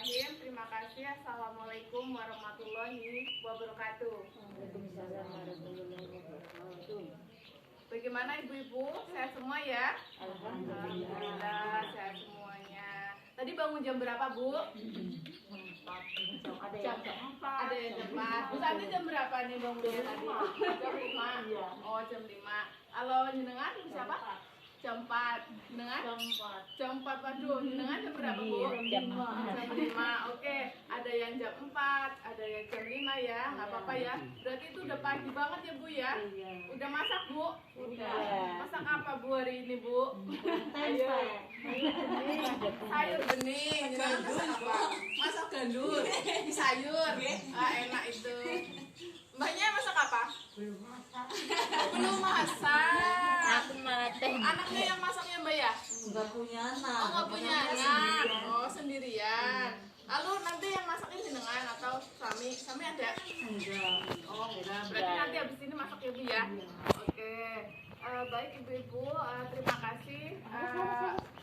Bismillahirrahmanirrahim. Terima kasih. Assalamualaikum warahmatullahi wabarakatuh. Waalaikumsalam warahmatullahi wabarakatuh. Bagaimana ibu-ibu? Sehat semua ya? Alhamdulillah. Sehat semuanya. Tadi bangun jam berapa, Bu? Ada yang jam 4. Ada yang jam 4. Bu Santi jam berapa nih bangunnya tadi? Jam 5. Oh, jam 5. Kalau jenengan siapa? Jam 4. Jenengan? Jam 4. Waduh, jenengan jam berapa, Bu? Jam 5. Jam 5. Oke, ada yang jam 4, ada yang jam 5 ya. Nggak apa-apa ya. Berarti itu udah pagi banget ya, Bu ya? Udah masak, Bu? Udah. Masak apa, Bu, hari ini, Bu? Ayo. Sayur bening. Jenengan masak apa? Masak gandul. Sayur. Enak itu. Mbaknya masak apa? Belum masak. Aku mati. Anaknya yang masaknya, Mbak ya? Enggak punya anak. Oh, nggak punya anak. Oh, sendirian. Lalu nanti yang masaknya jenengan atau suami? Suami ada? Enggak. Oh, enggak. Berarti nanti habis ini masak ya, Bu ya? Oke. Baik ibu-ibu, terima kasih.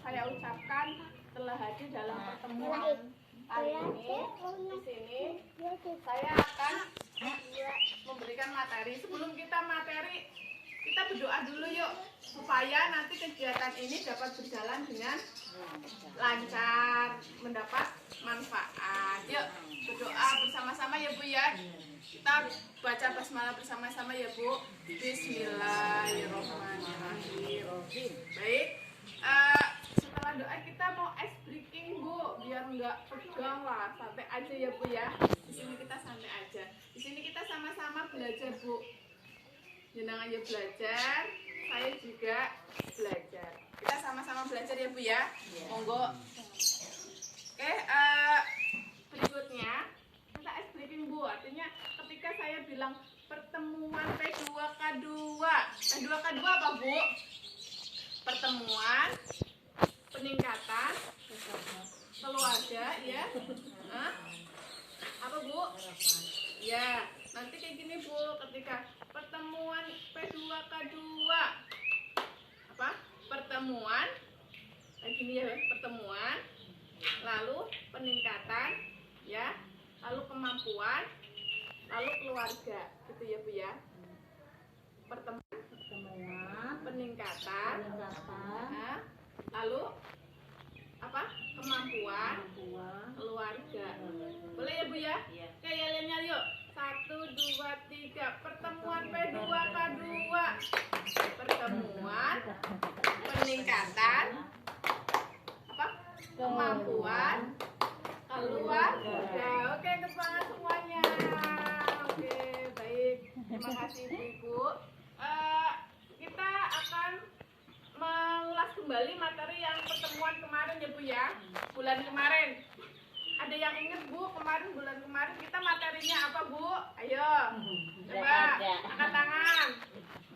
Saya ucapkan telah hadir dalam pertemuan kali ini. Di sini saya akan memberikan materi. Sebelum kita materi, kita berdoa dulu yuk, supaya nanti kegiatan ini dapat berjalan dengan lancar, mendapat manfaat. Yuk berdoa bersama-sama ya Bu ya. Kita baca basmalah bersama-sama ya Bu. Bismillahirrahmanirrahim. Baik, setelah doa kita mau ice breaking Bu, biar nggak tegang lah, santai aja ya Bu ya. Di sini kita santai aja. Di sini kita sama-sama belajar Bu. Jenengan ya belajar, saya juga belajar. Kita sama-sama belajar ya Bu ya. Monggo. Oke, berikutnya kita ice breaking Bu. Artinya ketika saya bilang pertemuan P2K2. P2K2 apa Bu? Pertemuan, peningkatan keluarga ya. Hah? Apa Bu? Ya, nanti kayak gini Bu, ketika pertemuan P2K2 apa? Pertemuan kayak gini ya, pertemuan, lalu peningkatan ya, lalu kemampuan, lalu keluarga, gitu ya Bu ya. Pertemuan, peningkatan, nah, lalu apa? Kemampuan, keluarga. Boleh ya Bu ya? Oke, yelnya yuk. 1, 2, 3. Pertemuan P2K2. Pertemuan, peningkatan, apa? Kemampuan, keluarga. Oke, semangat semuanya. Oke, baik. Terima kasih Ibu. Kita akan mengulas kembali materi yang pertemuan kemarin ya Bu ya. Bulan kemarin. Ada yang ingat Bu, bulan kemarin kita materinya apa Bu? Ayo, coba angkat tangan.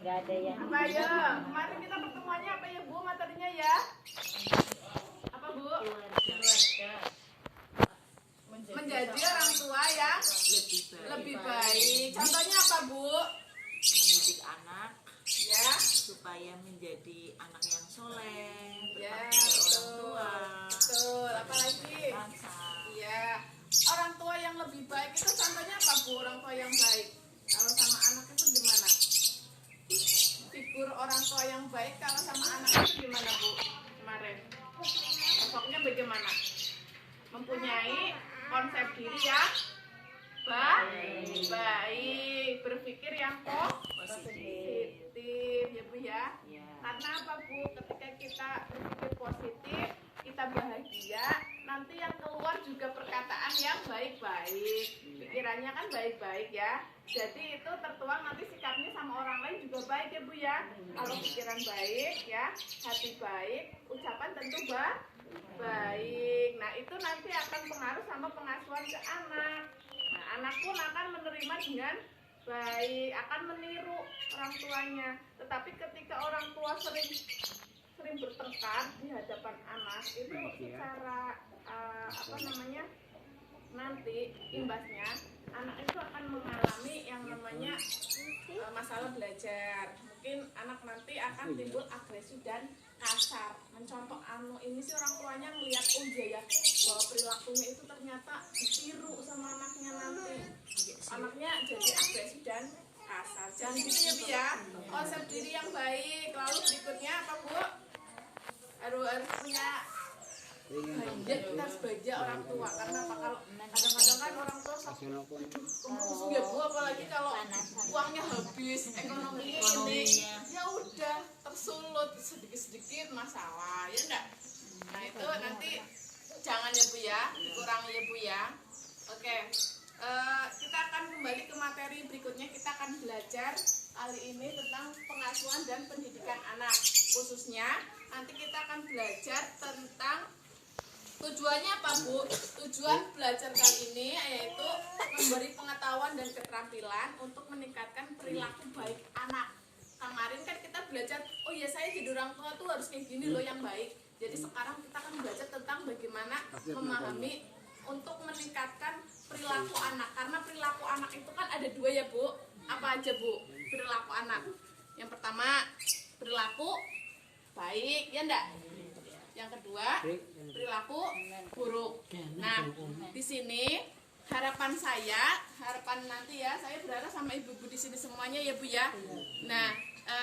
Enggak ada yang. Apa ayo? Kemarin kita pertemuannya apa ya Bu materinya ya? Apa Bu? Menjadi orang tua yang lebih baik. Contohnya apa Bu? Mendidik anak Ya, supaya menjadi anak yang soleh, ya, berbakti ke orang tua, betul. Apalagi? bangsa. Iya, orang tua yang lebih baik itu contohnya apa Bu? Orang tua yang baik kalau sama anak itu gimana? Figur orang tua yang baik kalau sama anak itu gimana Bu? Kemarin sosoknya bagaimana? Mempunyai konsep diri yang baik, berpikir yang positif ya Bu ya. Karena apa Bu? Ketika kita berpikir positif, kita bahagia, nanti yang keluar juga perkataan yang baik-baik, pikirannya kan baik-baik ya. Jadi itu tertuang nanti sikapnya sama orang lain juga baik ya Bu ya. Kalau pikiran baik ya, hati baik, ucapan tentu baik. Nah itu nanti akan pengaruh sama pengasuhan ke anak. Nah anak pun akan menerima dengan baik, akan meniru orang tuanya. Tetapi ketika orang tua sering bertengkar di hadapan anak itu secara nanti imbasnya anak itu akan mengalami yang namanya masalah belajar. Mungkin anak nanti akan timbul agresi dan kasar. Mencontoh ini sih orang tuanya ngelihat oh iya ya bahwa perilakunya itu ternyata ditiru sama anaknya nanti. Anaknya jadi agresi dan kasar. Jangan gitu ya Bu ya. Konsep diri yang baik. Lalu berikutnya apa Bu? Harus punya budget, kita harus baja orang tua. Karena apa? Kalau kadang-kadang kan orang tua kemurusung ya Bu, apalagi kalau uangnya habis, ekonominya ini, ya udah tersulut sedikit-sedikit masalah, ya enggak? Nah itu nanti jangan ya Bu ya, dikurangi ya Bu ya. Oke, kita akan kembali ke materi berikutnya. Kita akan belajar kali ini tentang pengasuhan dan pendidikan anak. Khususnya nanti kita akan belajar tentang tujuannya apa Bu? Tujuan belajar kali ini yaitu memberi pengetahuan dan keterampilan untuk meningkatkan perilaku baik anak. Kemarin kan kita belajar, oh ya saya jadi orang tua tuh harus kayak gini loh yang baik. Jadi sekarang kita akan belajar tentang bagaimana memahami untuk meningkatkan perilaku anak. Karena perilaku anak itu kan ada dua ya Bu. Apa aja Bu? Perilaku anak. Yang pertama perilaku baik, ya enggak? Yang kedua perilaku buruk. Nah, di sini harapan nanti ya, saya berharap sama ibu-ibu di sini semuanya ya Bu ya. Nah,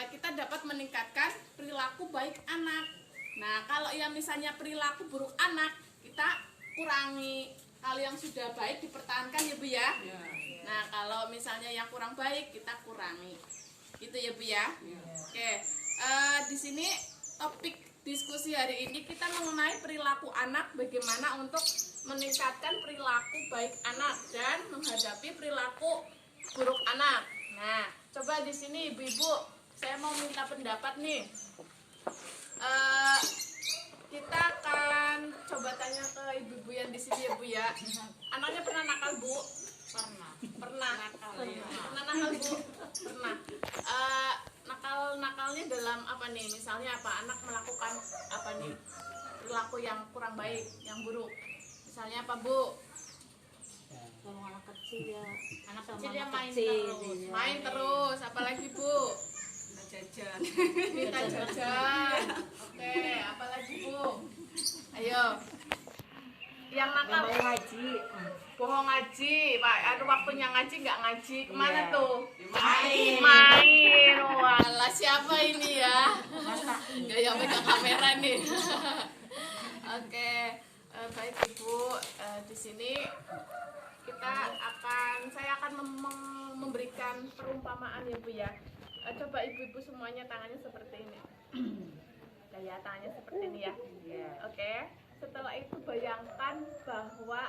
kita dapat meningkatkan perilaku baik anak. Nah, kalau yang misalnya perilaku buruk anak, kita kurangi. Kalau yang sudah baik dipertahankan ya Bu ya. Nah, kalau misalnya yang kurang baik kita kurangi. Gitu ya Bu ya. Oke, di sini topik diskusi hari ini kita mengenai perilaku anak, bagaimana untuk meningkatkan perilaku baik anak dan menghadapi perilaku buruk anak. Nah, coba di sini ibu-ibu, saya mau minta pendapat nih. Kita akan coba tanya ke ibu-ibu yang di sini ya Bu ya. Anaknya pernah nakal Bu? Pernah nakal Bu? Pernah. Nakalnya dalam apa nih? Misalnya apa? Anak melakukan apa nih? Perilaku yang kurang baik, yang buruk. Misalnya apa Bu? Kalau anak kecil ya, anak Dia kecil, main terus. Apalagi Bu? Jajan. Minta jajan. Oke, apalagi Bu? Ayo. Yang nakal ngaji. bohong ngaji, Pak. Aduh waktunya ngaji nggak ngaji. Kemana Iya. tuh? Main. Walah, siapa ini ya? Nggak yang pegang kamera nih. Oke, baik Ibu. Di sini saya akan memberikan perumpamaan ya Bu ya. Coba ibu-ibu semuanya tangannya seperti ini. Ya, tangannya seperti ini ya. Oke. Setelah itu bayangkan bahwa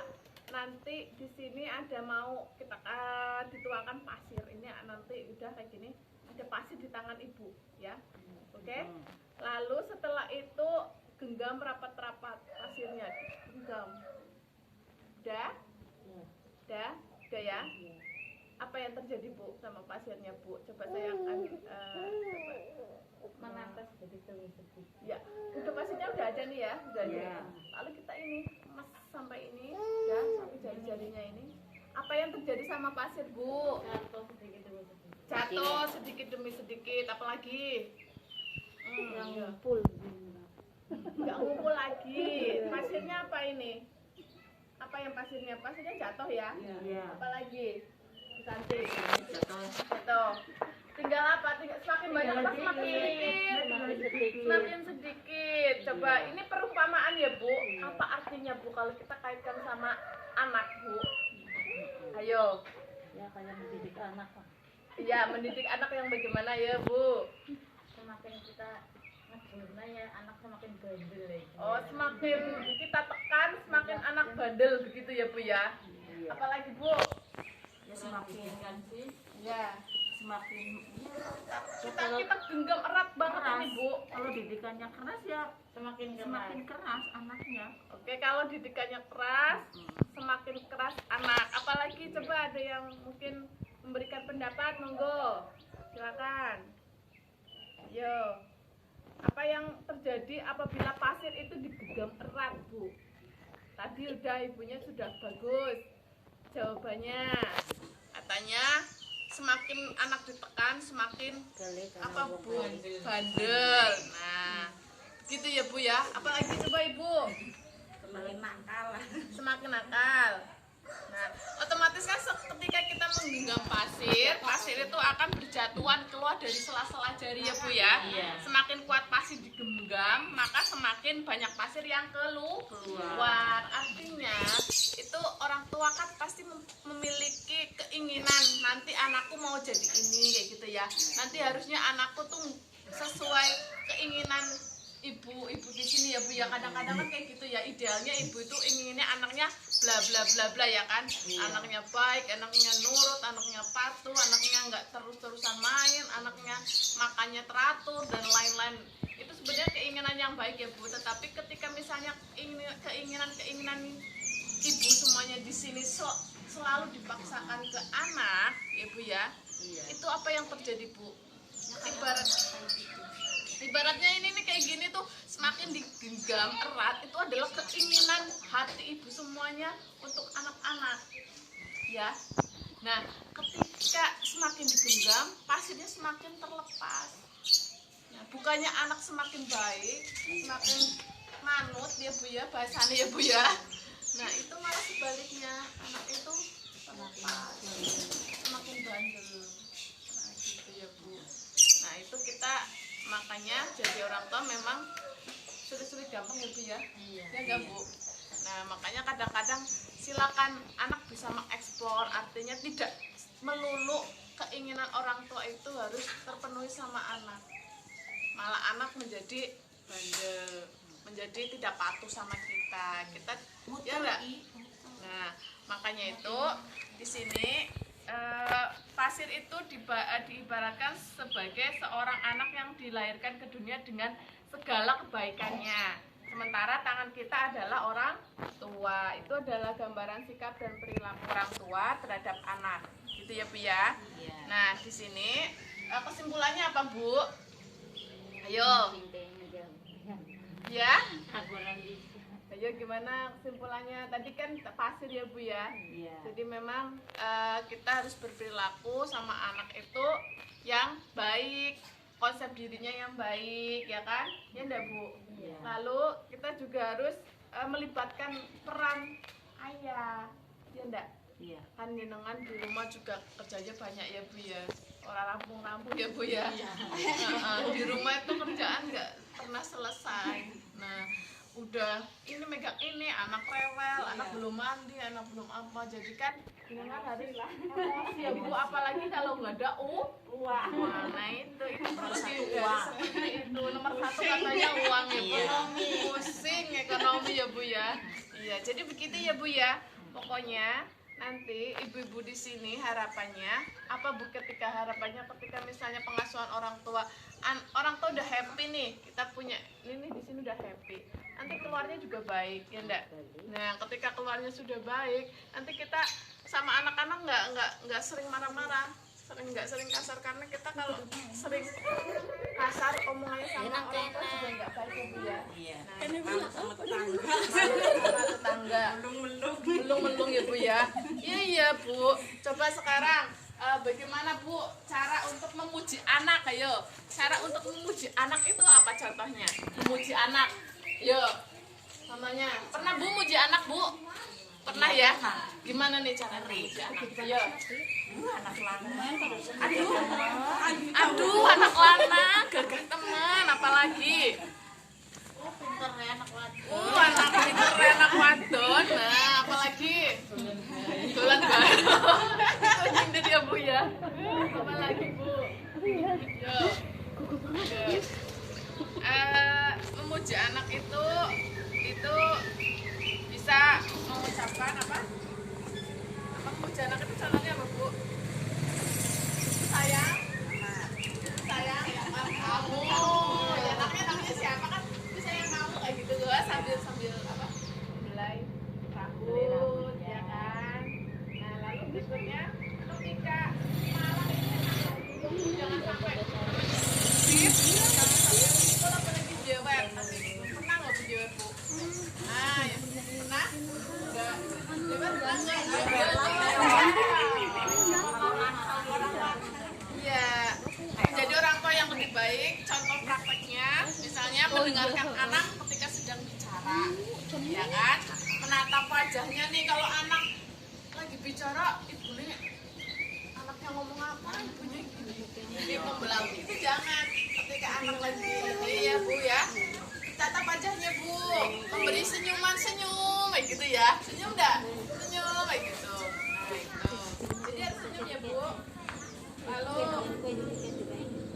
nanti di sini ada mau kita dituangkan pasir. Ini nanti udah kayak gini, ada pasir di tangan ibu ya. Oke. Lalu setelah itu genggam rapat-rapat pasirnya, genggam. Udah ya. Apa yang terjadi Bu sama pasirnya Bu? Coba saya akan Menetes begitu. ya, udah pasirnya udah ada nih ya, udah ada. Lalu kita ini mas sampai ini, udah sampai jari-jarinya ini. Apa yang terjadi sama pasir Bu? Jatuh sedikit demi sedikit, apalagi? Yang ngumpul. Nggak ngumpul lagi. Pasirnya apa ini? Apa yang pasirnya? Pasirnya jatuh ya? Apalagi? Cantik. Jatuh. Tinggal apa? Semakin banyak apa? Semakin sedikit. Coba ini perumpamaan ya Bu. Apa artinya Bu kalau kita kaitkan sama anak Bu? Ayo. Ya kayak mendidik anak. Iya, mendidik anak yang bagaimana ya Bu? Semakin kita ngejurna ya anak semakin bandel ya. Oh, semakin kita tekan semakin anak bandel begitu ya Bu ya? Apalagi Bu? Ya semakin kan sih. Ya. Semakin Kita genggam erat banget ini Bu. kalau didikannya keras ya Semakin semakin keras anaknya. Oke, kalau didikannya keras, semakin keras anak. Apalagi coba ada yang mungkin memberikan pendapat, monggo. Silakan. Yo. Apa yang terjadi apabila pasir itu digenggam erat, Bu? Tadi udah ibunya sudah bagus. jawabannya. Katanya semakin anak ditekan semakin apa Bu? Bandel. Nah, gitu ya Bu ya. Apalagi coba Ibu? Semakin nakal. Nah, otomatis kan ketika kita menggenggam pasir, pasir itu akan berjatuhan keluar dari sela-sela jari ya Bu ya. Semakin kuat pasir digenggam, maka semakin banyak pasir yang keluar. Artinya itu orang tua kan pasti memiliki keinginan nanti anakku mau jadi ini kayak gitu ya. Nanti harusnya anakku tuh sesuai keinginan ibu di sini ya Bu ya. Kadang-kadang kan kayak gitu ya, idealnya ibu itu inginnya anaknya bla bla bla bla ya kan. Anaknya baik, anaknya nurut, anaknya patuh, anaknya nggak terus-terusan main, anaknya makannya teratur dan lain-lain. Itu sebenarnya keinginan yang baik ya Bu. Tetapi ketika misalnya keinginan ibu semuanya di sini selalu dipaksakan ke anak ya Bu ya. Itu apa yang terjadi Bu? Ibaratnya ini nih kayak gini tuh, semakin digenggam erat itu adalah keinginan hati ibu semuanya untuk anak-anak ya. Nah, ketika semakin digenggam pasirnya semakin terlepas. Nah, bukannya anak semakin baik, semakin manut ya Bu ya, bahasanya ya Bu ya. Nah, itu malah sebaliknya, anak itu terlepas, semakin bandel. Nah, gitu ya Bu. Nah, itu kita makanya jadi orang tua memang sulit-sulit gampang ya Bu ya. Ya enggak Bu? Nah, makanya kadang-kadang silakan anak bisa mengeksplor, artinya tidak melulu keinginan orang tua itu harus terpenuhi sama anak. Malah anak menjadi bandel, menjadi tidak patuh sama kita. Ya enggak? Nah, makanya itu di sini pasir itu diibaratkan sebagai seorang anak yang dilahirkan ke dunia dengan segala kebaikannya. Sementara tangan kita adalah orang tua. Itu adalah gambaran sikap dan perilaku orang tua terhadap anak. Gitu ya Bu ya. Nah, di sini kesimpulannya apa Bu? Ayo. Ya. Ayo gimana kesimpulannya? Tadi kan pasir ya Bu ya. Jadi memang kita harus berperilaku sama anak itu yang baik, konsep dirinya yang baik ya kan? Ya enggak Bu? Lalu kita juga harus melibatkan peran ayah. Ya enggak? Kan jenengan di rumah juga kerjanya banyak ya Bu ya. Orang rampung-rampung ya Bu ya. Di rumah itu kerjaan nggak pernah selesai. Nah, udah ini megang ini, anak rewel, anak belum mandi, anak belum apa, jadi kan jenengan harus emosi ya Bu, apalagi kalau nggak ada uang. Nah itu perlu seperti itu. Nomor satu katanya uang ya Bu, pusing ekonomi ya Bu ya. Iya, jadi begitu ya Bu ya. Pokoknya nanti ibu-ibu di sini harapannya apa Bu? Harapannya ketika misalnya pengasuhan orang tua udah happy nih, kita punya ini di sini udah happy, nanti keluarnya juga baik ya enggak. Nah, ketika keluarnya sudah baik, nanti kita sama anak-anak nggak sering marah-marah, nggak sering kasar, karena kita kalau sering kasar omongannya sama orang tua juga nggak baik ya Bu ya. Nah, sama tetangga melung-melung ya Bu ya. Iya Bu, coba sekarang bagaimana Bu cara untuk memuji anak? Ayo, cara untuk memuji anak itu apa contohnya? Memuji anak, yuk contohnya. Pernah Bu muji anak Bu? Pernah ya? Gimana nih cara memuji anak? Ayo. Aduh, anak lana, gagah teman, apalagi? Pinter ya anak wadon. Anak pinter anak wadon. Nah, apalagi? Dolan baru. Itu dia Bu ya. Apalagi Bu? Yo. Memuji anak itu bisa mengucapkan apa? Memuji anak itu contohnya apa Bu? Sayang, sayang, kamu. Ya namanya siapa kan? Itu sayang kamu kayak gitu loh, sambil apa? Belai rambut, ya kan? Nah lalu berikutnya ketika malam ini jangan sampai kalau apalagi jewet, pernah nggak Bu jewet Bu? Nah, ya pernah. kalau anak lagi bicara, ibunya anaknya ngomong apa, ibunya gini membelau itu jangan. Ketika anak lagi ini ya Bu ya, tatap wajahnya Bu, memberi senyum kayak gitu ya. Senyum enggak? Senyum kayak gitu. Nah itu. Jadi harus senyum ya Bu. Lalu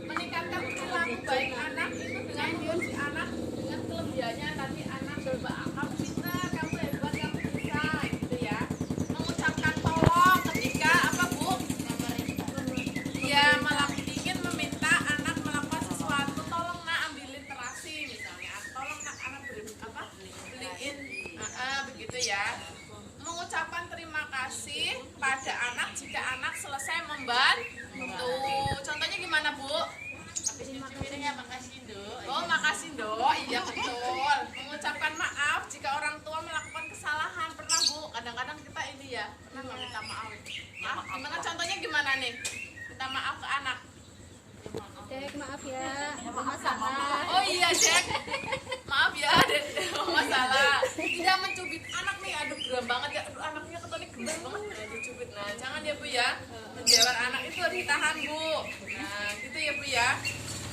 meningkatkan perilaku baik anak itu dengan memuji anak dengan kelebihannya tadi anak kamu pintar, kamu hebat, kamu bisa gitu ya. Mengucapkan tolong ketika apa Bu? Ya ingin meminta anak melakukan sesuatu, tolong nak ambilin terasi misalnya, tolong nak anak beliin begitu ya. Mengucapkan terima kasih pada anak jika anak selesai membantu. Contohnya gimana Bu? Habis nyuci piringnya makasih Dok. Oh makasih Dok, iya betul. Mengucapkan maaf jika orang tua melakukan kesalahan. Pernah Bu? Kadang-kadang kita ini ya pernah nggak minta maaf. Gimana contohnya gimana nih? Minta maaf ke anak. Dek, maaf ya, mama salah. Oh iya Jack, maaf ya ada masalah. Tidak mencubit anak nih, aduh geram banget ya, aduh anaknya ketonik gemes banget, nah dicubit. Nah jangan ya Bu ya, menjawab anak itu harus ditahan Bu. Nah gitu ya Bu ya.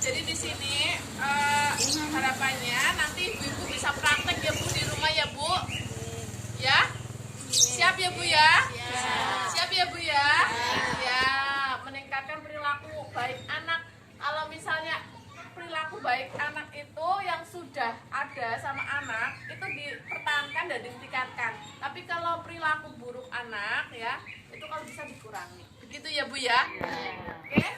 Jadi di sini harapannya nanti ibu-ibu bisa praktek ya Bu di rumah ya Bu. Ya, siap ya Bu ya? Siap ya Bu ya? Ya, meningkatkan perilaku baik anak. Kalau misalnya perilaku baik anak itu yang sudah ada sama anak itu dipertahankan dan ditingkatkan. Tapi kalau perilaku buruk anak ya itu kalau bisa dikurangi. Begitu ya Bu ya? Oke.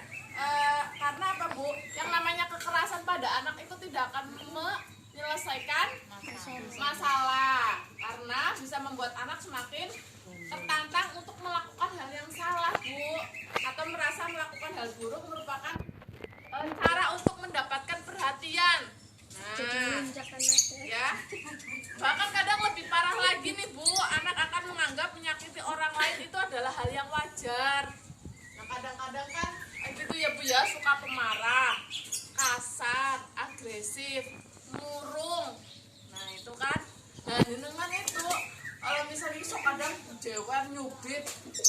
Karena apa Bu? Yang namanya kekerasan pada anak itu tidak akan menyelesaikan masalah. Karena bisa membuat anak semakin tertantang untuk melakukan hal yang salah Bu. Atau merasa melakukan hal buruk merupakan cara untuk mendapatkan perhatian. Nah, ya. Bahkan kadang lebih parah lagi nih Bu, anak akan menganggap menyakiti orang lain itu adalah hal yang wajar. Nah kadang-kadang kan gitu ya Bu ya, suka pemarah, kasar, agresif, murung. Nah itu kan, nah dengan itu kalau misalnya sok kadang jewer, nyubit,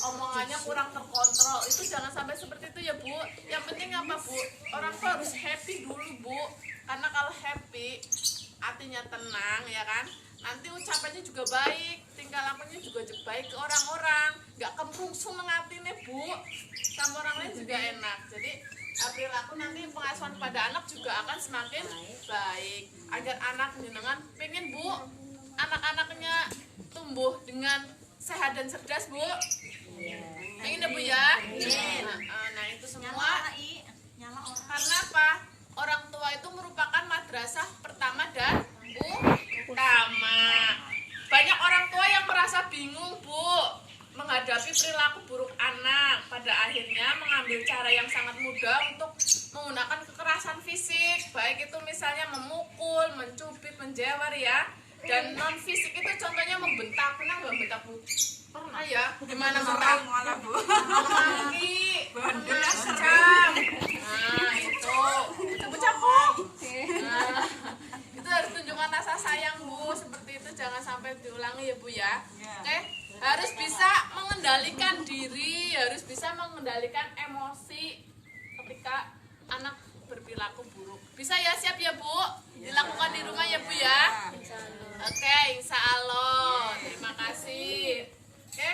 omongannya kurang terkontrol, itu jangan sampai seperti itu ya Bu. Yang penting apa Bu? Orang tuh harus happy dulu Bu. Karena kalau happy, hatinya tenang ya kan. Nanti ucapannya juga baik, tingkah lakunya juga baik ke orang-orang, nggak kemrungsung mengatine Bu. Sama orang lain juga enak. Jadi perilaku nanti pengasuhan pada anak juga akan semakin baik. Agar anak jenengan pengen Bu, anak-anaknya tumbuh dengan sehat dan cerdas Bu. Ingin ya Bu ya? Nah itu semua karena apa? Orang tua itu merupakan madrasah pertama dan utama. Banyak orang tua yang merasa bingung Bu menghadapi perilaku buruk anak. Pada akhirnya mengambil cara yang sangat mudah untuk menggunakan kekerasan fisik. Baik itu misalnya memukul, mencubit, menjewer ya. Dan non fisik itu contohnya membentak. Pernah nggak membentak Bu? Pernah ya. Gimana bentak? Memaki, mengancam. Nah itu bocah kok. Nah, itu harus tunjukkan rasa sayang Bu. Seperti itu jangan sampai diulangi ya Bu ya. Oke, harus bisa mengendalikan diri, harus bisa mengendalikan emosi ketika anak berperilaku buruk. Bisa ya, siap ya Bu? Dilakukan di rumah ya Bu ya. Oke, insya Allah. Terima kasih. Oke,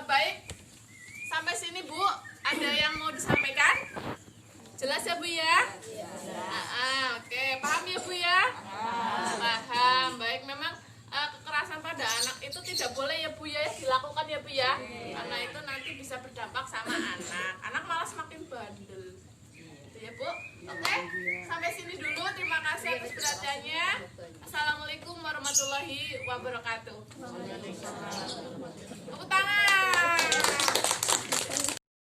baik. Sampai sini Bu, ada yang mau disampaikan? Jelas ya Bu ya? Oke, paham ya Bu ya? Paham. Baik, memang kekerasan pada anak itu tidak boleh ya Bu ya dilakukan ya Bu ya. Karena itu nanti bisa berdampak sama anak. Anak malah semakin bandel. Gitu ya Bu. Oke, sampai sini dulu. Terima kasih atas perhatiannya. Assalamualaikum warahmatullahi wabarakatuh. Tepuk tangan.